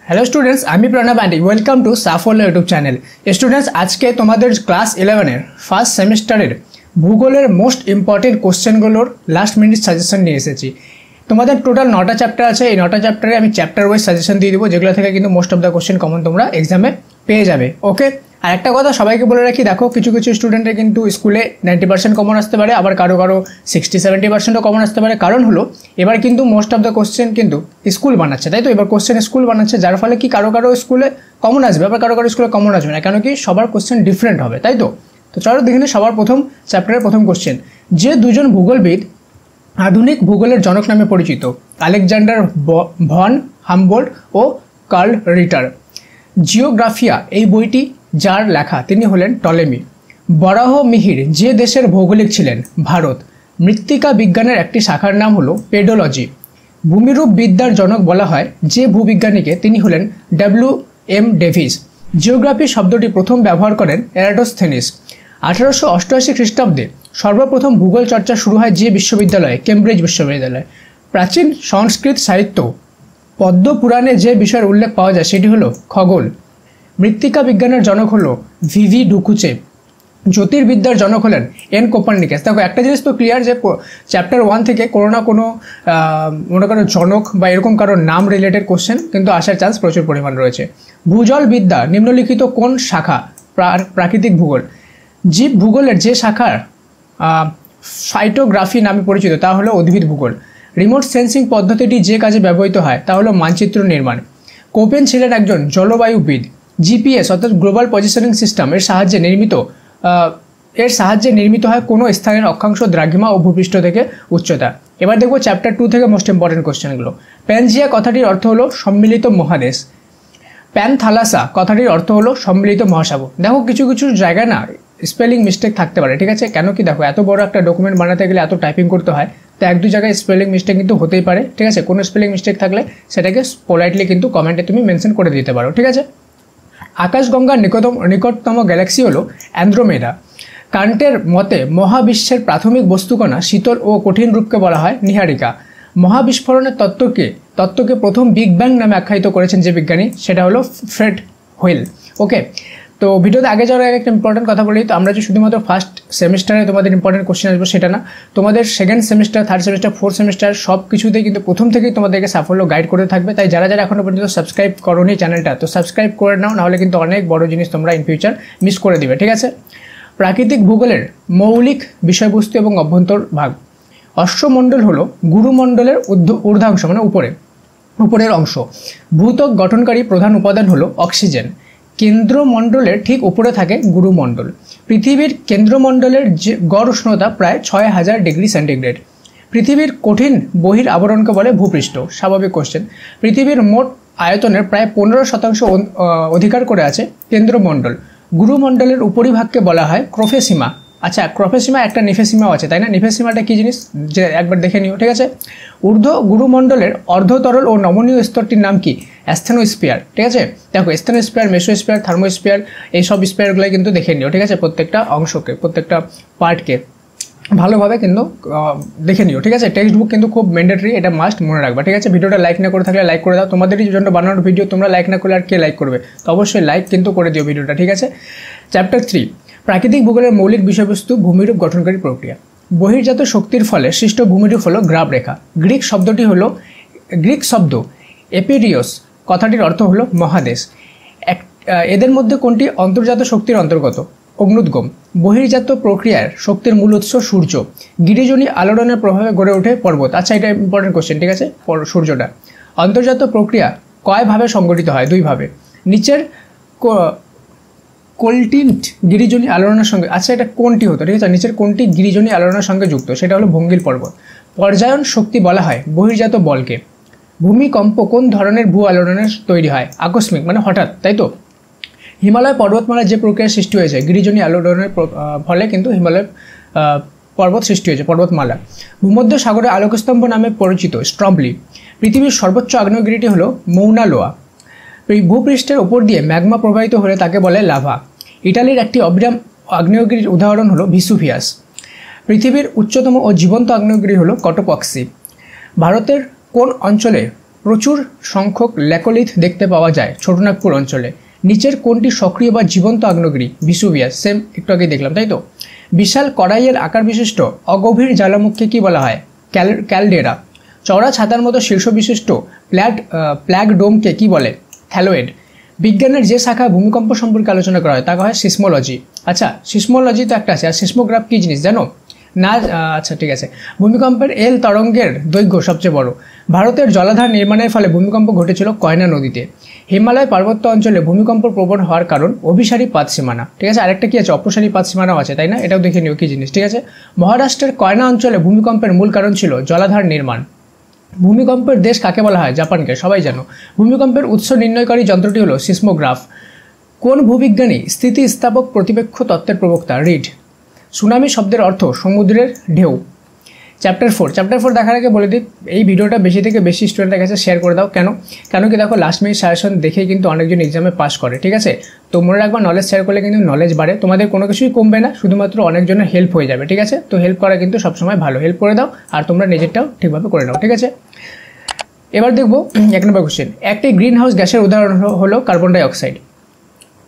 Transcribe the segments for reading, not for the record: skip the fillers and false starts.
Hello students आमी Pranav and welcome to Saphalya YouTube channel. Students आज के तुम्हारे क्लास 11 फार्स्ट सेमिस्टार भूगोलेर मोस्ट इम्पर्टेंट कोश्चेनगुलोर लास्ट मिनिट सजेशन निये एसेछि। तुम्हारे टोटाल 9टा चैप्टार आछे, এই 9টা चैप्टारे आमी चैप्टार वाइज सजेशन दिए देबो जेगुलो थेके किन्तु मोस्ट अफ द कोश्चेन कमन तोमरा एग्जामे पेये जाबे। ओके और एक कथा सबाइके बोले राखी, देखो किछु किछु स्टूडेंटेर किन्तु स्कूले 90% कमन आसते पारे, आबार कारो कारो 60-70% कमन आसते पारे। कारण हलो एबार किन्तु मोस्ट अफ द कोश्चेन किन्तु स्कूल बानाচ্ছে, ताई तो एबार कोश्चेन स्कूल बानाচ্ছে, जार फले कि कारो कारो स्कूले कमन आसबे आबार कारो कारो स्कूले कमन आसबे ना, केन कि सबार कोश्चेन डिफारेंट होबे, ताई तो। तो चलो देखे निই सबार प्रथम चैप्टारेर प्रथम कोश्चेन। जे दुजन भूगोलविद आधुनिक भूगोलेर जनक नामे परिचित আলেকজান্ডার ভন হামবোল্ট ও কার্ল রিটার। জিওগ্রাফিয়া এই বইটি যার লেখা তিনি হলেন টলেমি। বরাহ মিহির যে দেশের ভৌগোলিক ছিলেন ভারত। মৃত্তিকা বিজ্ঞানের একটি শাখার নাম হলো পেডোলজি। ভূমিরূপ বিদ্যার জনক বলা হয় যে ভূবিজ্ঞানীকে তিনি হলেন ডব্লিউ.এম. ডেভিস। জিওগ্রাফি শব্দটি প্রথম ব্যবহার করেন এরাটোস্থেনিস। 1888 খ্রিস্টাব্দে সর্বপ্রথম ভূগোল চর্চা শুরু হয় যে বিশ্ববিদ্যালয়ে, কেমব্রিজ বিশ্ববিদ্যালয়। প্রাচীন সংস্কৃত সাহিত্য পদ্ম পুরাণে যে বিষয়ের উল্লেখ পাওয়া যায় সেটি হলো খগোল। মৃত্তিকা বিজ্ঞানের জনক হলো ভিভি ডুকুচে। জ্যোতির্বিদ্যার জনক হলেন এন কোপার্নিকাস। দেখো একটা জিনিস তো ক্লিয়ার যে চ্যাপ্টার 1 থেকে কোনো না কোনো মনে করো জনক বা এরকম কারোর নাম রিলেটেড কোশ্চেন কিন্তু আসার চান্স প্রচুর পরিমাণ রয়েছে। ভূজল বিদ্যা নিম্নলিখিত কোন শাখা? প্রাকৃতিক ভূগোল। জীব ভূগোলের যে শাখার ফাইটোগ্রাফি নামে পরিচিত তা হলো উদ্ভিদ ভূগোল। রিমোট সেন্সিং পদ্ধতিটি যে কাজে ব্যবহৃত হয় তা হলো মানচিত্র নির্মাণ। কোপেন ছিলেন একজন জলবায়ুবিদ। জিপিএস অর্থাৎ গ্লোবাল পজিশনিং সিস্টেম এর সাহায্যে নির্মিত হয় কোনো স্থানের অক্ষাংশ, দ্রাঘিমা ও ভূপৃষ্ঠ থেকে উচ্চতা। এবার দেখবো চ্যাপ্টার 2 থেকে মোস্ট ইম্পর্টেন্ট কোশ্চেনগুলো। প্যানজিয়া কথাটির অর্থ হলো সম্মিলিত মহাদেশ। প্যানথালাসা কথাটির অর্থ হলো সম্মিলিত মহাসাগর। দেখো কিছু কিছু জায়গায় না স্পেলিং মিস্টেক থাকতে পারে, ঠিক আছে? কেন কি দেখো এত বড় একটা ডকুমেন্ট বানাতে গেলে এত টাইপিং করতে হয়, তো এক দু জায়গায় স্পেলিং মিস্টেক কিন্তু হতেই পারে, ঠিক আছে? কোনো স্পেলিং মিস্টেক থাকলে সেটাকে পোলাইটলি কিন্তু কমেন্টে তুমি মেনশন করে দিতে পারো, ঠিক আছে? আকাশগঙ্গার নিকটতম গ্যালাক্সি হলো অ্যান্ড্রোমেডা। কান্টের মতে মহাবিশ্বের প্রাথমিক বস্তুকণা শীতল ও কঠিন রূপকে বলা হয় নীহারিকা। মহাবিস্ফোরণের তত্ত্বকে প্রথম বিগ ব্যাং নামে আখ্যায়িত করেছেন যে বিজ্ঞানী সেটা হলো ফ্রেড হোয়েল। ওকে, তো ভিডিওতে আগে যাওয়ার আগে একটা ইম্পর্টেন্ট কথা বলি, তো আমরা যে শুধুমাত্র ফার্স্ট সেমিস্টারে তোমাদের ইম্পর্টেন্ট কোশ্চেন আসবো সেটা না, তোমাদের second semester, third semester, fourth semester সব কিছুতেই কিন্তু প্রথম থেকেই তোমাদেরকে সাফল্য গাইড করে থাকবে। তাই যারা যারা এখনো পর্যন্ত সাবস্ক্রাইব করোনি চ্যানেলটা, তো সাবস্ক্রাইব করে নাও, নাহলে কিন্তু অনেক বড় জিনিস তোমরা ইন ফিউচার মিস করে দিবে, ঠিক আছে? প্রাকৃতিক ভূগোলের মৌলিক বিষয়বস্তু এবং অভ্যন্তর ভাগ। অশ্বমণ্ডল হলো গুরুমণ্ডলের ঊর্ধ্বাংশ, মানে উপরের অংশ। ভূত্বক গঠনকারী প্রধান উপাদান হলো অক্সিজেন। কেন্দ্রমণ্ডলের ঠিক উপরে থাকে গুরুমণ্ডল। পৃথিবীর কেন্দ্রমণ্ডলের গড় উষ্ণতা প্রায় 6000 ডিগ্রি সেন্টিগ্রেড। পৃথিবীর কঠিন বহির আবরণকে বলে ভূপৃষ্ঠ। স্বাভাবিক কোশ্চেন। পৃথিবীর মোট আয়তনের প্রায় 15% অধিকার করে আছে কেন্দ্রমণ্ডল। গুরুমণ্ডলের উপরিভাগকে বলা হয় ক্রোফেসিমা। আচ্ছা, ক্রোফেসিমা একটা নিফেসিমাও আছে, তাই না? নিফেসিমাটা কী জিনিস যে একবার দেখে নিও, ঠিক আছে? ঊর্ধ্ব গুরুমণ্ডলের অর্ধতরল ও নমনীয় স্তরটির নাম কি? অ্যাস্থেনোস্ফিয়ার, ঠিক আছে? দেখো অ্যাস্থেনোস্ফিয়ার, মেসোস্ফিয়ার, থার্মোস্ফিয়ার এইসব স্ফিয়ারগুলো কিন্তু দেখে নিও, ঠিক আছে? প্রত্যেকটা অংশকে, প্রত্যেকটা পার্টকে ভালোভাবে কিন্তু দেখে নিও, ঠিক আছে? টেক্সট বুক কিন্তু খুব ম্যান্ডেটরি, এটা মাস্ট মনে রাখবা, ঠিক আছে? ভিডিওটা লাইক না করে থাকলে লাইক করে দাও। তোমাদেরই জন্য বানানোর ভিডিও, তোমরা লাইক না করলে আর কে লাইক করবে? তো অবশ্যই লাইক কিন্তু করে দিও ভিডিওটা, ঠিক আছে? চ্যাপ্টার 3 প্রাকৃতিক ভূগোলের মৌলিক বিষয়বস্তু ভূমিরূপ গঠনকারী প্রক্রিয়া। বহির্জাত শক্তির ফলে সৃষ্ট ভূমিরূপ হলো গ্রাব রেখা। গ্রিক শব্দ এপিরিয়স কথাটির অর্থ হলো মহাদেশ। এদের মধ্যে কোনটি অন্তর্জাত শক্তির অন্তর্গত? অগ্নুদ্গম। বহির্জাত প্রক্রিয়ার শক্তির মূল উৎস সূর্য। গিরিজনী আলোড়নের প্রভাবে গড়ে ওঠে পর্বত। আচ্ছা, এটা ইম্পর্টেন্ট কোশ্চেন, ঠিক আছে? সূর্যটা। অন্তর্জাত প্রক্রিয়া কয়ভাবে সংগঠিত হয়? 2 ভাবে। নিচের কোনটি গিরিজনী আলোড়নের সঙ্গে, আচ্ছা এটা কোনটি হতো, ঠিক আছে? নিচের কোনটি গিরিজনী আলোড়নের সঙ্গে যুক্ত? সেটা হলো ভঙ্গিল পর্বত। পর্যায়ন শক্তি বলা হয় বহির্জাত বলকে। ভূমিকম্প কোন ধরনের ভূ আলোড়নের তৈরি হয়? আকস্মিক, মানে হঠাৎ, তাই তো? হিমালয় পর্বতমালার যে প্রক্রিয়া সৃষ্টি হয়েছে গিরিজনী আলোড়নের ফলে কিন্তু হিমালয় পর্বত সৃষ্টি হয়েছে, পর্বতমালা। ভূমধ্য সাগরের আলোকস্তম্ভ নামে পরিচিত স্ট্রম্বলি। পৃথিবীর সর্বোচ্চ আগ্নেয়গিরিটি হলো মৌনা লোয়া। ভূপৃষ্ঠের ওপর দিয়ে ম্যাগমা প্রবাহিত হলে তাকে বলে লাভা। ইটালির একটি অবিরাম আগ্নেয়গিরির উদাহরণ হলো ভিসুভিয়াস। পৃথিবীর উচ্চতম ও জীবন্ত আগ্নেয়গিরি হলো কটোপক্সি। ভারতের কোন অঞ্চলে প্রচুর সংখ্যক ল্যাকোলিথ দেখতে পাওয়া যায় ছোটনাগপুর অঞ্চলে। নিচের কোনটি সক্রিয় বা জীবন্ত আগ্নেয়গিরি? ভিসুভিয়াস, সেম একটু আগে দেখলাম তাই তো। বিশাল কড়াইয়ের আকার বিশিষ্ট অগভীর জ্বালামুখীকে কি বলা হয়? ক্যালডেরা। চওড়া ছাতার মতো শীর্ষ বিশিষ্ট প্ল্যাগ ডোমকে কি বলে? থ্যালোয়েড। বিজ্ঞানের যে শাখা ভূমিকম্প সম্পর্কে আলোচনা করা হয় তাকে হয় সিসমোলজি। আচ্ছা, সিসমোলজি তো একটা আছে, আর সিসমোগ্রাফ কি জিনিস জানো না? আচ্ছা ঠিক আছে। ভূমিকম্পের এল তরঙ্গের দৈর্ঘ্য সবচেয়ে বড়। ভারতের জলাধার নির্মাণের ফলে ভূমিকম্প ঘটেছিল কয়না নদীতে। হিমালয় পার্বত্য অঞ্চলে ভূমিকম্প প্রবণ হওয়ার কারণ অভিসারী পাত সীমানা। ঠিক আছে, আরেকটা কি আছে? অপসারী পাত সীমানাও আছে, তাই না? এটাও দেখে নিও কি জিনিস। ঠিক আছে, মহারাষ্ট্রের কয়না অঞ্চলে ভূমিকম্পের মূল কারণ ছিল জলাধার নির্মাণ। ভূমিকম্পের দেশ কাকে বলা হয়? জাপানকে, সবাই জানো। ভূমিকম্পের উৎস নির্ণয়কারী যন্ত্রটি হলো সিসমোগ্রাফ। কোন ভূবিজ্ঞানী স্থিতিস্থাপক প্রতিপক্ষ তত্ত্বের প্রবক্তা? রিড। সুনামি শব্দের অর্থ সমুদ্রের ঢেউ। চ্যাপ্টার 4 দেখার আগে বলে দিই, এই ভিডিওটা বেশি থেকে বেশি স্টুডেন্টের কাছে শেয়ার করে দাও। কেন কি দেখো, লাস্ট মিনিট সাজেশন দেখেই কিন্তু অনেকজন এক্সামে পাস করে। ঠিক আছে, তো মনে রাখবা নলেজ শেয়ার করলে কিন্তু নলেজ বাড়ে, তোমাদের কোনো কিছুই কমবে না, শুধুমাত্র অনেকজনের হেল্প হয়ে যাবে। ঠিক আছে, তো হেল্প করা কিন্তু সবসময় ভালো, হেল্প করে দাও আর তোমরা নিজেরটাও ঠিকভাবে করে নাও। ঠিক আছে, এবার দেখবো 1 নম্বর কোশ্চেন। একটি গ্রিন হাউস গ্যাসের উদাহরণ হলো কার্বন ডাই অক্সাইড।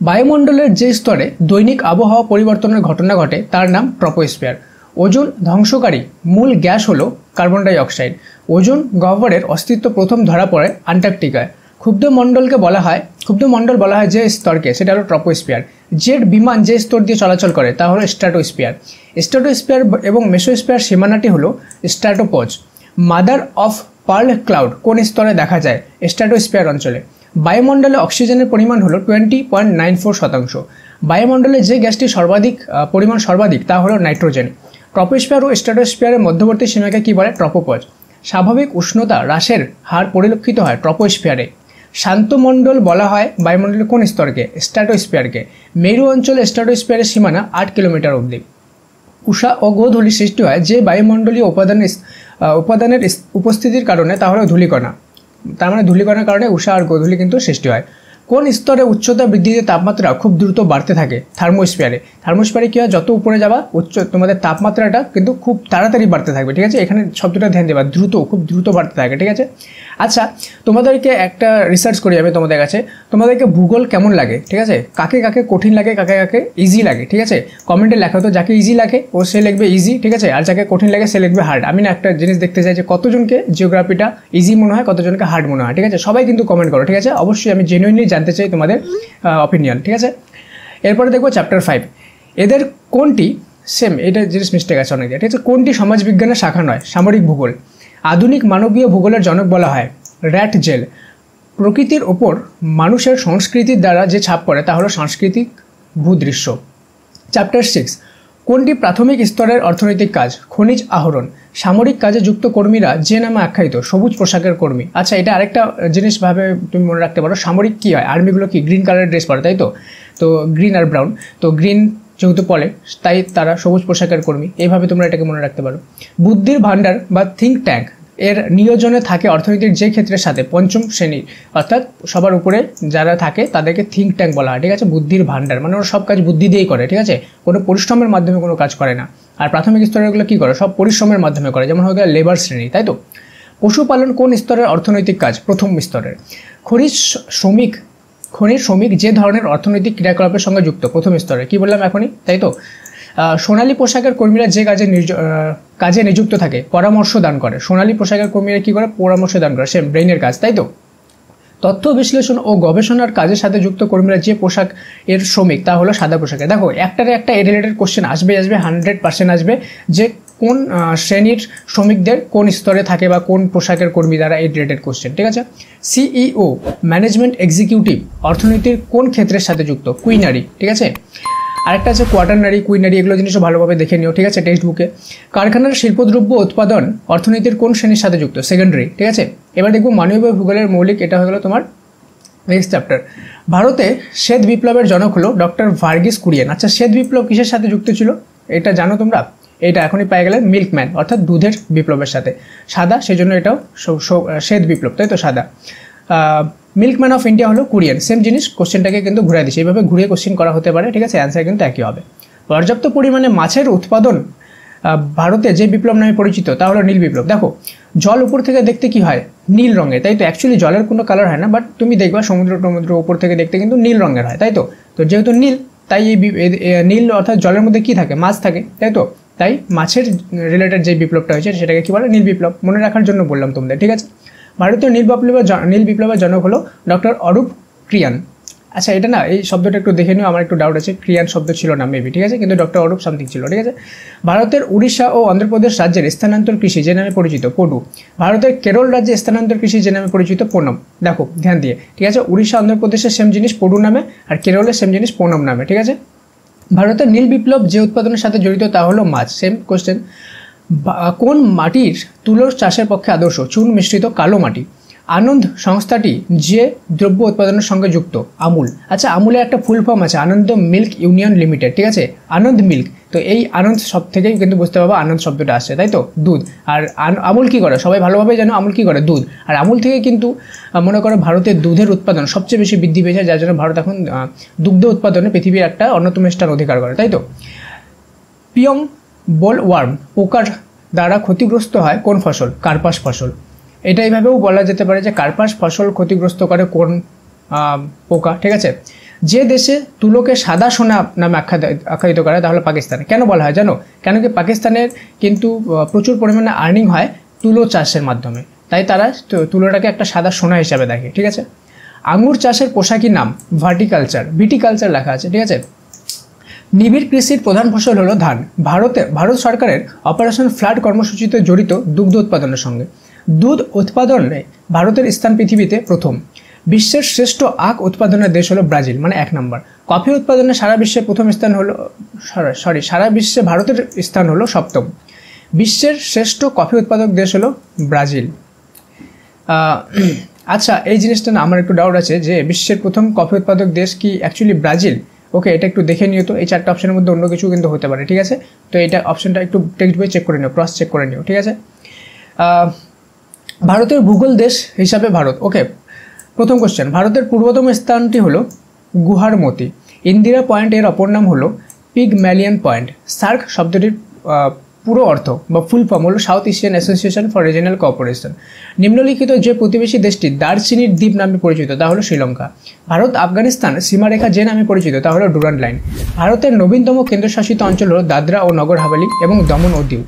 বায়ুমণ্ডলের যে স্তরে দৈনিক আবহাওয়া পরিবর্তনের ঘটনা ঘটে তার নাম ট্রপোস্ফিয়ার। ওজোন ধ্বংসকারী মূল গ্যাস হলো কার্বন ডাই অক্সাইড। ওজোন গহ্বরের অস্তিত্ব প্রথম ধরা পড়ে আন্টার্কটিকায়। ক্ষুব্ধমণ্ডল বলা হয় যে স্তরকে, সেটা হলো ট্রপোস্ফিয়ার। জেট বিমান যে স্তর দিয়ে চলাচল করে তা হলো স্ট্র্যাটোস্ফিয়ার। স্ট্র্যাটোস্ফিয়ার এবং মেসোস্ফিয়ার সীমানাটি হলো stratopause. Mother of pearl cloud কোন স্তরে দেখা যায়? স্ট্র্যাটোস্ফিয়ার অঞ্চলে। বায়ুমণ্ডলে অক্সিজেনের পরিমাণ হলো 20.94%। বায়ুমণ্ডলে যে গ্যাসটি সর্বাধিক তা হলো নাইট্রোজেন। ট্রপোস্ফিয়ার ও স্ট্র্যাটোস্ফিয়ারের মধ্যবর্তী সীমাকে কি বলে? ট্রপোপজ। স্বাভাবিক উষ্ণতা হ্রাসের হার পরিলক্ষিত হয় ট্রপোস্ফিয়ারে। শান্তমণ্ডল বলা হয় বায়ুমণ্ডলের কোন স্তরকে? স্ট্র্যাটোস্ফিয়ারকে। মেরু অঞ্চলে স্ট্র্যাটোস্ফিয়ারের সীমানা 8 কিলোমিটার অবধি। উষা ও গোধূলি সৃষ্টি হয় যে বায়ুমণ্ডলীয় উপাদানের উপস্থিতির কারণে, তা হলো ধূলিকণা। তার মানে ধূলিকণার কারণে উষা আর গোধূলি কিন্তু সৃষ্টি হয়। কোন স্তরে উচ্চতা বৃদ্ধিতে তাপমাত্রা খুব দ্রুত বাড়তে থাকে? থার্মোস্ফিয়ারে কি হয়? যত উপরে যাবা তোমাদের তাপমাত্রাটা কিন্তু খুব তাড়াতাড়ি বাড়তে থাকবে। ঠিক আছে, এখানে শব্দটা ধ্যান দেবা, খুব দ্রুত বাড়তে থাকে। ঠিক আছে, আচ্ছা তোমাদেরকে একটা রিসার্চ করি আমি তোমাদের কাছে, তোমাদেরকে ভূগোল কেমন লাগে? ঠিক আছে, কাকে কাকে কঠিন লাগে, কাকে কাকে ইজি লাগে? ঠিক আছে, কমেন্টে লেখা। তো যাকে ইজি লাগে সে লিখবে ইজি, ঠিক আছে, আর যাকে কঠিন লাগে সে লিখবে হার্ড। আমি না একটা জিনিস দেখতে চাই যে কতজনকে জিওগ্রাফিটা ইজি মনে হয়, কতজনকে হার্ড মনে হয়। ঠিক আছে, সবাই কিন্তু কমেন্ট করো। ঠিক আছে, অবশ্যই আমি জেনুইনলি জানতে চাই তোমাদের অপিনিয়ন। ঠিক আছে, এরপরে দেখবো চ্যাপ্টার 5। এদের কোনটি সেম, এটা জিনিস মিস্টেক আছে অনেক। ঠিক আছে, কোনটি সমাজবিজ্ঞানের শাখা নয়? সামরিক ভূগোল। আধুনিক মানবীয় ভূগোলের জনক বলা হয় র্যাট জেল। প্রকৃতির ওপর মানুষের সংস্কৃতির দ্বারা যে ছাপ পড়ে তা হলো সাংস্কৃতিক ভূদৃশ্য। চ্যাপ্টার 6। কোনটি প্রাথমিক স্তরের অর্থনৈতিক কাজ? খনিজ আহরণ। সামরিক কাজে যুক্ত কর্মীরা যে নামে আখ্যায়িত সবুজ পোশাকের কর্মী। আচ্ছা, এটা আরেকটা জিনিস ভাবে তুমি মনে রাখতে পারো, সামরিক কী হয়? আর্মিগুলো কি গ্রিন কালারের ড্রেস পরে, তাই তো? তো গ্রিন আর ব্রাউন, তো গ্রিন যেহেতু পড়ে তাই তারা সবুজ পোশাকের কর্মী, এইভাবে তোমরা এটাকে মনে রাখতে পারো। বুদ্ধির ভাণ্ডার বা থিঙ্ক ট্যাঙ্ক এর নিয়োজনে থাকে অর্থনীতির যে ক্ষেত্রের সাথে পঞ্চম শ্রেণীর, অর্থাৎ সবার উপরে যারা থাকে তাদেরকে থিঙ্ক ট্যাঙ্ক বলা হয়। ঠিক আছে, বুদ্ধির ভাণ্ডার মানে ওরা সব কাজ বুদ্ধি দিয়েই করে। ঠিক আছে, কোনো পরিশ্রমের মাধ্যমে কোনো কাজ করে না। আর প্রাথমিক স্তরেরগুলো কী করে? সব পরিশ্রমের মাধ্যমে করে, যেমন হয়ে গেল লেবার শ্রেণী, তাই তো? পশুপালন কোন স্তরের অর্থনৈতিক কাজ? প্রথম স্তরের। খনির শ্রমিক যে ধরনের অর্থনৈতিক ক্রিয়াকলাপের সঙ্গে যুক্ত? প্রথম স্তরে। কি বললাম এখনই, তাই তো? সোনালী পোশাকের কর্মীরা যে কাজে নিযুক্ত থাকে পরামর্শ দান করে। সোনালী পোশাকের কর্মীরা কী করে? পরামর্শ দান করে, সেম ব্রেইনের কাজ, তাই তো? তথ্য বিশ্লেষণ ও গবেষণার কাজের সাথে যুক্ত কর্মীরা যে পোশাক এর শ্রমিক তা হলো সাদা পোশাকে। দেখো একটারে একটা এ রিলেটেড কোশ্চেন আসবে 100% আসবে, যে কোন শ্রেণীর শ্রমিকদের কোন স্তরে থাকে বা কোন পোশাকের কর্মী দ্বারা এই রিলেটেড কোশ্চেন। ঠিক আছে, সিইও ম্যানেজমেন্ট এক্সিকিউটিভ অর্থনীতির কোন ক্ষেত্রের সাথে যুক্ত? কুইনারি। ঠিক আছে, আরেকটা আছে কোয়াটারনারি, কুইনারি, এগুলো জিনিসও ভালোভাবে দেখে নিও। ঠিক আছে, টেক্সট বুকে। কারখানার শিল্পদ্রব্য উৎপাদন অর্থনীতির কোন শ্রেণীর সাথে যুক্ত? সেকেন্ডারি। ঠিক আছে, এবার দেখবো মানবীয় ভূগোলের মৌলিক, এটা হয়ে গেল তোমার নেক্সট চ্যাপ্টার। ভারতে শ্বেত বিপ্লবের জনক হলো ডক্টর ভার্গিস কুরিয়েন। আচ্ছা, শ্বেত বিপ্লব কিসের সাথে যুক্ত ছিল এটা জানো তোমরা? এটা এখনই পেয়ে গেলে মিল্কম্যান অর্থাৎ দুধের বিপ্লবের সাথে। সাদা, সেজন্য এটাও শ্বেত বিপ্লব, তাই তো? সাদা। মিল্কম্যান অফ ইন্ডিয়া হলো কুরিয়ান। সেম জিনিস, কোশ্চেনটাকে কিন্তু ঘুরে দিচ্ছে, এইভাবে ঘুরিয়ে কোশ্চেন করা হতে পারে। ঠিক আছে, অ্যান্সার কিন্তু একই হবে। পর্যাপ্ত পরিমাণে মাছের উৎপাদন ভারতে যে বিপ্লব নামে পরিচিত তা হলো নীল বিপ্লব। দেখো জল উপর থেকে দেখতে কি হয়? নীল রঙের, তাই তো? অ্যাকচুয়ালি জলের কোনো কালার হয় না, বাট তুমি দেখবা সমুদ্র উপর থেকে দেখতে কিন্তু নীল রঙের হয়, তাই তো? তো যেহেতু নীল, তাই এই নীল অর্থাৎ জলের মধ্যে কি থাকে? মাছ থাকে, তাই তো? তাই মাছের রিলেটেড যে বিপ্লবটা হয়েছে সেটাকে কী বলে? নীল বিপ্লব। মনে রাখার জন্য বললাম তোমাদের, ঠিক আছে? ভারতীয় নীল বিপ্লবের জনক হলো ডক্টর অরূপ ক্রিয়ান। আচ্ছা, এটা না, এই শব্দটা একটু দেখে নিও, আমার একটু ডাউট আছে, ক্রিয়ান শব্দ ছিল না মেবি, ঠিক আছে? কিন্তু ডক্টর অরূপ সামথিং ছিল, ঠিক আছে? ভারতের উড়িষ্যা ও অন্ধ্রপ্রদেশ রাজ্যের স্থানান্তর কৃষি যে নামে পরিচিত পডু। ভারতের কেরল রাজ্যে স্থানান্তর কৃষি যে নামে পরিচিত পোনম। দেখো ধ্যান দিয়ে, ঠিক আছে? উড়িষ্যা অন্ধ্রপ্রদেশের সেম জিনিস পডু নামে, আর কেরলের সেম জিনিস পোনম নামে, ঠিক আছে? ভারতের নীল বিপ্লব যে উৎপাদনের সাথে জড়িত তা হলো মাছ। Same question. কোন মাটির তুলোর চাষের পক্ষে আদর্শ? চুন মিশ্রিত কালো মাটি। আনন্দ সংস্থাটি যে দ্রব্য উৎপাদনের সঙ্গে যুক্ত? আমুল। আচ্ছা, আমুলের একটা ফুল ফর্ম আছে, আনন্দ মিল্ক ইউনিয়ন লিমিটেড, ঠিক আছে? আনন্দ মিল্ক। তো এই আনন্দ সব থেকেই কিন্তু বুঝতে পারবো আনন্দ শব্দটা আসছে, তাই তো? দুধ। আর আমুল কী করে? সবাই ভালোভাবে জানো আমুল কী করে? দুধ। আর আমুল থেকে কিন্তু মনে করো ভারতের দুধের উৎপাদন সবচেয়ে বেশি বৃদ্ধি পেয়েছে, যার জন্য ভারত এখন দুগ্ধ উৎপাদনে পৃথিবীর একটা অন্যতম স্থান অধিকার করে, তাই তো? পিয়ং বোল ওয়ার্ম পোকার দ্বারা ক্ষতিগ্রস্ত হয় কোন ফসল? কার্পাস ফসল। এটা এইভাবেও বলা যেতে পারে যে কার্পাস ফসল ক্ষতিগ্রস্ত করে কোন পোকা, ঠিক আছে? যে দেশে তুলোকে সাদা সোনা নামে আখ্যায়িত করে তাহলে পাকিস্তান। কেন বলা হয় জানো? কেন কি পাকিস্তানের কিন্তু প্রচুর পরিমাণে আর্নিং হয় তুলো চাষের মাধ্যমে, তাই তারা তুলোটাকে একটা সাদা সোনা হিসাবে দেখে, ঠিক আছে? আঙুর চাষের পোশাকি নাম? ভিটিকালচার লেখা আছে, ঠিক আছে? নিবিড় কৃষির প্রধান ফসল হলো ধান। ভারত সরকারের অপারেশন ফ্লাড কর্মসূচিতে জড়িত দুগ্ধ উৎপাদনের সঙ্গে। দুধ উৎপাদনে ভারতের স্থান পৃথিবীতে প্রথম। বিশ্বের শ্রেষ্ঠ আখ উৎপাদনের দেশ হলো ব্রাজিল, মানে 1 নম্বর। কফি উৎপাদনে সারা বিশ্বে প্রথম স্থান হলো সারা বিশ্বে ভারতের স্থান হলো 7ম। বিশ্বের শ্রেষ্ঠ কফি উৎপাদক দেশ হলো ব্রাজিল। আচ্ছা, এই জিনিসটা না আমার একটু ডাউট আছে যে বিশ্বের প্রথম কফি উৎপাদক দেশ কি অ্যাকচুয়ালি ব্রাজিল? ওকে, এটা একটু দেখে নিও তো। এই 4টা অপশনের মধ্যে অন্য কিছু কিন্তু হতে পারে, ঠিক আছে? তো এটা অপশনটা একটু টেক্সট বই চেক করে নিও, ক্রস চেক করে নিও, ঠিক আছে? ভারতের ভূগোল দেশ হিসাবে ভারত। ওকে, প্রথম কোশ্চেন, ভারতের পূর্বতম স্থানটি হলো গুহারমতি। ইন্দিরা পয়েন্ট এর অপর নাম হলো পিগম্যালিয়ন পয়েন্ট। সার্ক শব্দটির পুরো অর্থ বা ফুল ফর্ম হলো south Asian association for regional cooperation. নিম্নলিখিত যে প্রতিবেশী দেশটি দারচিনির দ্বীপ নামে পরিচিত তা হলো শ্রীলঙ্কা। ভারত আফগানিস্তান সীমারেখা যে নামে পরিচিত তা হলো ডুরান্ড লাইন। ভারতের নবীনতম কেন্দ্রশাসিত অঞ্চল হলো দাদরা ও নগর হাভেলি এবং দমন ও দিউ।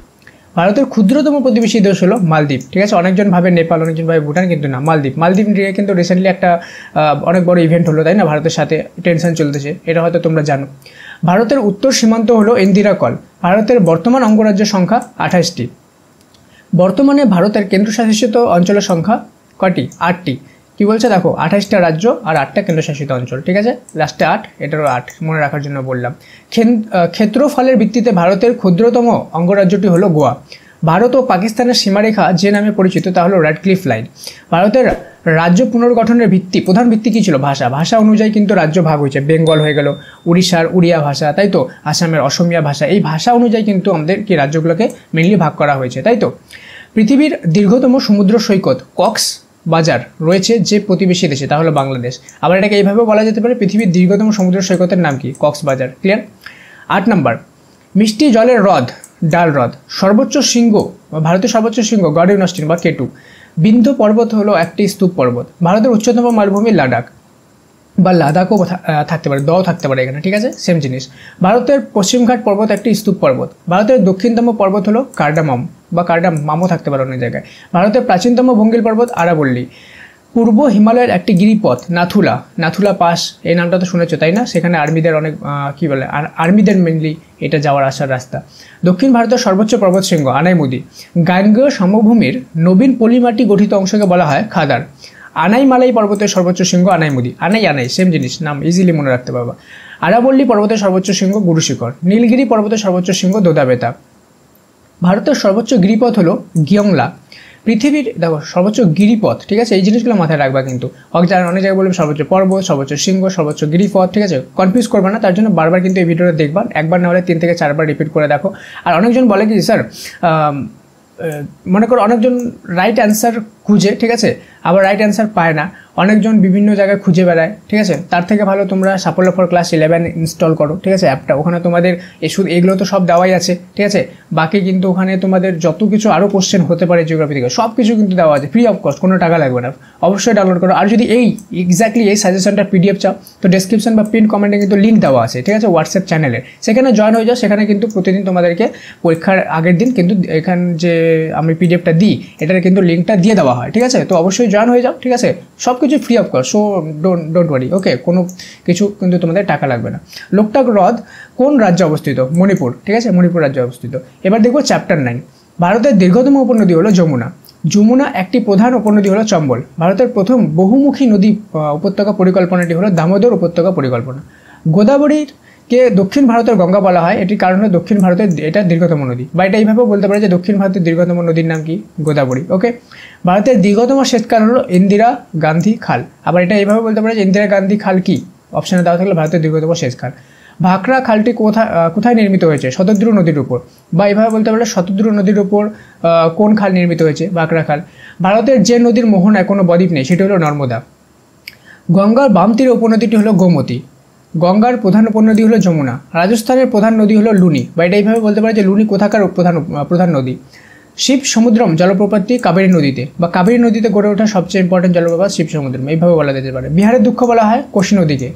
ভারতের ক্ষুদ্রতম প্রতিবেশী দেশ হলো মালদ্বীপ, ঠিক আছে? অনেকজন ভাবে নেপাল, অনেকজন ভাবে ভুটান, কিন্তু না, মালদ্বীপ নিয়ে কিন্তু রিসেন্টলি একটা অনেক বড় ইভেন্ট হলো, তাই না? ভারতের সাথে টেনশন চলতেছে, এটা হয়তো তোমরা জানো। ভারতের উত্তর সীমান্ত হলো ইন্দিরা কল। ভারতের বর্তমান অঙ্গরাজ্যের সংখ্যা 28টি। বর্তমানে ভারতের কেন্দ্রশাসিত অঞ্চলের সংখ্যা কয়টি? 8টি। কি বলছে দেখো, 28টা রাজ্য আর 8টা কেন্দ্রশাসিত অঞ্চল, ঠিক আছে? লাস্টে 8, এটারও 8 মনে রাখার জন্য বললাম। ক্ষেত্রফলের ভিত্তিতে ভারতের ক্ষুদ্রতম অঙ্গরাজ্যটি হলো গোয়া। ভারত ও পাকিস্তানের সীমারেখা যে নামে পরিচিত তা হলো র্যাডক্লিফ লাইন। ভারতের রাজ্য পুনর্গঠনের প্রধান ভিত্তি কী ছিল? ভাষা অনুযায়ী কিন্তু রাজ্য ভাগ হয়েছে। বেঙ্গল হয়ে গেল, উড়িষ্যার উড়িয়া ভাষা, তাই তো? আসামের অসমিয়া ভাষা। এই ভাষা অনুযায়ী কিন্তু আমাদের কি রাজ্যগুলোকে মেনলি ভাগ করা হয়েছে, তাই তো? পৃথিবীর দীর্ঘতম সমুদ্র সৈকত কক্স বাজার রয়েছে যে প্রতিবেশী দেশে তা হলো বাংলাদেশ। আবার এটাকে এইভাবে বলা যেতে পারে, পৃথিবীর দীর্ঘতম সমুদ্র সৈকতের নাম কি? কক্সবাজার। ক্লিয়ার? 8 নম্বর, মিষ্টি জলের হ্রদ ডাল হ্রদ। সর্বোচ্চ শৃঙ্গ, ভারতের সর্বোচ্চ শৃঙ্গ গড ইন অস্টিন বা কেটু। বিন্ধ্য পর্বত হলো একটি স্তূপ পর্বত। ভারতের উচ্চতম মালভূমি লাদাখ বা লাদাখও থাকতে পারে, দও থাকতে পারে এখানে, ঠিক আছে? সেম জিনিস। ভারতের পশ্চিমঘাট পর্বত একটি স্তূপ পর্বত। ভারতের দক্ষিণতম পর্বত হলো কার্ডামাম বা কার্ডামামও থাকতে পারে অন্য জায়গায়। ভারতের প্রাচীনতম ভঙ্গিল পর্বত আরাবল্লী। পূর্ব হিমালয়ের একটি গিরিপথ নাথুলা পাস, এই নামটা তো শুনেছো তাই না? সেখানে আর্মিদের অনেক কী বলে, আর্মিদের মেনলি এটা যাওয়ার আসার রাস্তা। দক্ষিণ ভারতের সর্বোচ্চ পর্বতশৃঙ্গ আনাইমুদি। গাঙ্গেয় সমভূমির নবীন পলিমাটি গঠিত অংশকে বলা হয় খাদার। আনাইমালাই পর্বতের সর্বোচ্চ শৃঙ্গ আনাইমুদি। আনাই সেম জিনিস, নাম ইজিলি মনে রাখতে পারবা। আরাবল্লী পর্বতের সর্বোচ্চ শৃঙ্গ গুরুশিখর। নীলগিরি পর্বতের সর্বোচ্চ শৃঙ্গ দোদাবেতা। ভারতের সর্বোচ্চ গিরিপথ হলো গিয়ংলা। পৃথিবীর দেখো সর্বোচ্চ গিরিপথ, ঠিক আছে? এই জিনিসগুলো মাথায় রাখবা কিন্তু। অনেক জায়গায় বলবে সর্বোচ্চ পর্বত, সর্বোচ্চ শৃঙ্গ, সর্বোচ্চ গিরিপথ, ঠিক আছে? কনফিউজ করবে না, তার জন্য বারবার কিন্তু এই ভিডিওটা দেখবা, একবার না হলে 3 থেকে 4 বার রিপিট করে দেখো। আর অনেকজন বলে কি স্যার, মনে করো অনেকজন রাইট অ্যান্সার খুঁজে, ঠিক আছে, আবার রাইট অ্যান্সার পায় না, অনেকজন বিভিন্ন জায়গায় খুঁজে বেড়ায়, ঠিক আছে, তার থেকে ভালো তোমরা সাফল্য ফর ক্লাস 11 ইনস্টল করো, ঠিক আছে, অ্যাপটা। ওখানে তোমাদের শুধু এগুলো তো সব দেওয়াই আছে, ঠিক আছে, বাকি কিন্তু ওখানে তোমাদের যত কিছু আরও কোশ্চেন হতে পারে জিওগ্রাফি থেকে সব কিছু কিন্তু দেওয়া আছে ফ্রি অফ কস্ট, কোনো টাকা লাগবে না, অবশ্যই ডাউনলোড করো। আর যদি এক্স্যাক্টলি এই সাজেশনটা পিডিএফ চাও তো ডেসক্রিপশন বা পিন কমেন্টে কিন্তু লিঙ্ক দেওয়া আছে, ঠিক আছে, হোয়াটসঅ্যাপ চ্যানেলের, সেখানে জয়েন হয়ে যাও। সেখানে কিন্তু প্রতিদিন তোমাদেরকে পরীক্ষার আগের দিন কিন্তু এখানে যে আমি পিডিএফটা দিই এটার কিন্তু লিঙ্কটা দিয়ে দেওয়া হয়, ঠিক আছে, তো অবশ্যই জয়েন হয়ে যাও, ঠিক আছে, সব কিছু free of cost, so don't worry, okay, কোনো কিছু কিন্তু তোমাদের টাকা লাগবে না। লোকটাক হ্রদ কোন রাজ্যে অবস্থিত? মণিপুর, ঠিক আছে, মণিপুর রাজ্যে অবস্থিত। এবার দেখবো চ্যাপ্টার 9। ভারতের দীর্ঘতম উপনদী হলো যমুনা। যমুনা একটি প্রধান উপনদী হলো চম্বল। ভারতের প্রথম বহুমুখী নদী উপত্যকা পরিকল্পনাটি হলো দামোদর উপত্যকা পরিকল্পনা। গোদাবরীর কে দক্ষিণ ভারতের গঙ্গা বলা হয়, এটির কারণ হলো দক্ষিণ ভারতের এটা দীর্ঘতম নদী, বা এটা এইভাবেও বলতে পারে যে দক্ষিণ ভারতের দীর্ঘতম নদীর নাম কি? গোদাবরী, ওকে। ভারতের দীর্ঘতম সেচ খাল হলো ইন্দিরা গান্ধী খাল, আবার এটা এইভাবে বলতে পারে যে ইন্দিরা গান্ধী খাল কি? অপশানে দেওয়া থাকলে ভারতের দীর্ঘতম সেচ খাল। ভাকরা খালটি কোথায় নির্মিত হয়েছে? শতদ্রু নদীর উপর, বা এইভাবে বলতে পারে শতদ্রু নদীর উপর কোন খাল নির্মিত হয়েছে? ভাকরা খাল। ভারতের যে নদীর মোহনায় কোনো বদ্বীপ নেই সেটি হলো নর্মদা। গঙ্গার বাম তীরে উপনদীটি হলো গোমতী। গঙ্গার প্রধান উপনদী হলো যমুনা। রাজস্থানের প্রধান নদী হলো লুনি, বা এটা এইভাবে বলতে পারে যে লুনি কোথাকার প্রধান নদী। শিব সমুদ্রম জলপ্রপাতটি কাবেরী নদীতে, বা কাবেরী নদীতে গড়ে ওঠা সবচেয়ে ইম্পর্টেন্ট জলপ্রপাত শিব সমুদ্রম, এইভাবে বলা যেতে পারে। বিহারের দুঃখ বলা হয় কোশি নদীকে।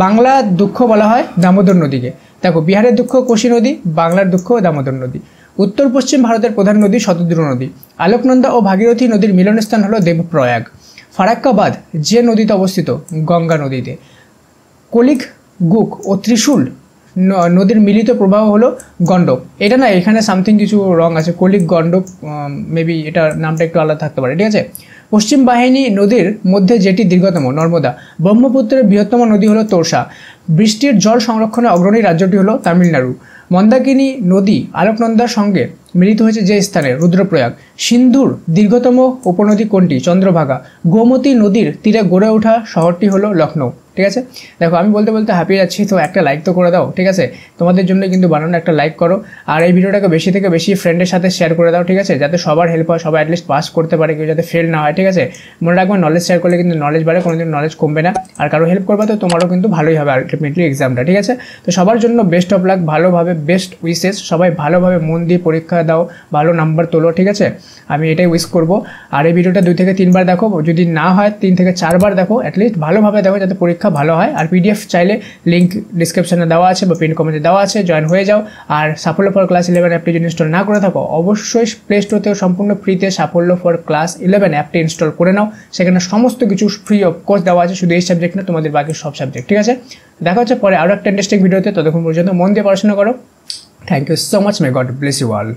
বাংলার দুঃখ বলা হয় দামোদর নদীকে। দেখো, বিহারের দুঃখ কোশি নদী, বাংলার দুঃখ দামোদর নদী। উত্তর পশ্চিম ভারতের প্রধান নদী শতদ্রু নদী। আলোকনন্দা ও ভাগীরথী নদীর মিলনস্থান হলো দেবপ্রয়াগ। ফারাক্কাবাদ যে নদীতে অবস্থিত? গঙ্গা নদীতে। কলিক, গুক ও ত্রিশূল নদীর মিলিত প্রবাহ হলো গণ্ডক। এটা না, এখানে সামথিং কিছু রং আছে, কলিক গণ্ডক মেবি এটার নামটা একটু আলাদা থাকতে পারে, ঠিক আছে। পশ্চিম বাহিনী নদীর মধ্যে যেটি দীর্ঘতম? নর্মদা। ব্রহ্মপুত্রের বৃহত্তম নদী হলো তোরসা। বৃষ্টির জল সংরক্ষণে অগ্রণী রাজ্যটি হলো তামিলনাড়ু। মন্দাকিনী নদী আলোকনন্দার সঙ্গে মিলিত হয়েছে যে স্থানে? রুদ্রপ্রয়াগ। সিন্ধুর দীর্ঘতম উপনদী কোনটি? চন্দ্রভাগা। গোমতী নদীর তীরে গড়ে ওঠা শহরটি হলো লখনৌ, ঠিক আছে। দেখো, আমি বলতে বলতে হাঁপিয়ে যাচ্ছি, তো একটা লাইক তো করে দাও, ঠিক আছে, তোমাদের জন্য কিন্তু বানানো, একটা লাইক করো। আর এই ভিডিওটাকে বেশি থেকে বেশি ফ্রেন্ডের সাথে শেয়ার করে দাও, ঠিক আছে, যাতে সবার হেল্প হয়, সবাই অ্যাটলিস্ট পাস করতে পারে, কেউ যাতে ফেল না হয়, ঠিক আছে। মনে রাখবে, নলেজ শেয়ার করলে কিন্তু নলেজ বাড়ে, কোনোদিন নলেজ কমবে না। আর কারো হেল্প করবে তো তোমারও কিন্তু ভালোই হবে আলটিমেটলি এক্সামটা, ঠিক আছে। তো সবার জন্য বেস্ট অফ লাক, ভালোভাবে বেস্ট উইসেস, সবাই ভালোভাবে মন দিয়ে পরীক্ষা দাও, ভালো নাম্বার তোলো, ঠিক আছে, আমি এটাই উইশ করব। আর এই ভিডিওটা 2 থেকে 3 বার দেখো, যদি না হয় 3 থেকে 4 বার দেখো, অ্যাটলিস্ট ভালোভাবে দেখো যাতে পরীক্ষা ভালো হয়। আর পিডিএফ চাইলে লিঙ্ক ডিসক্রিপশনে দেওয়া আছে বা পিন কমেন্টে দেওয়া আছে, জয়েন হয়ে যাও। আর সাফল্য ফর ক্লাস 11 অ্যাপটি যদি ইনস্টল না করে থাকো, অবশ্যই প্লে স্টোর থেকে সম্পূর্ণ ফ্রিতে সাফল্য ফর ক্লাস 11 অ্যাপটি ইনস্টল করে নাও। সেখানে সমস্ত কিছু ফ্রি অফ কোর্স দেওয়া আছে, শুধু এই সাবজেক্ট না, তোমাদের বাকি সব সাবজেক্ট, ঠিক আছে। দেখা হচ্ছে পরে আরও একটা ইন্টারেস্টিং ভিডিওতে, ততক্ষণ পর্যন্ত মন দিয়ে পড়াশোনা করো। Thank you so much, may God bless you all.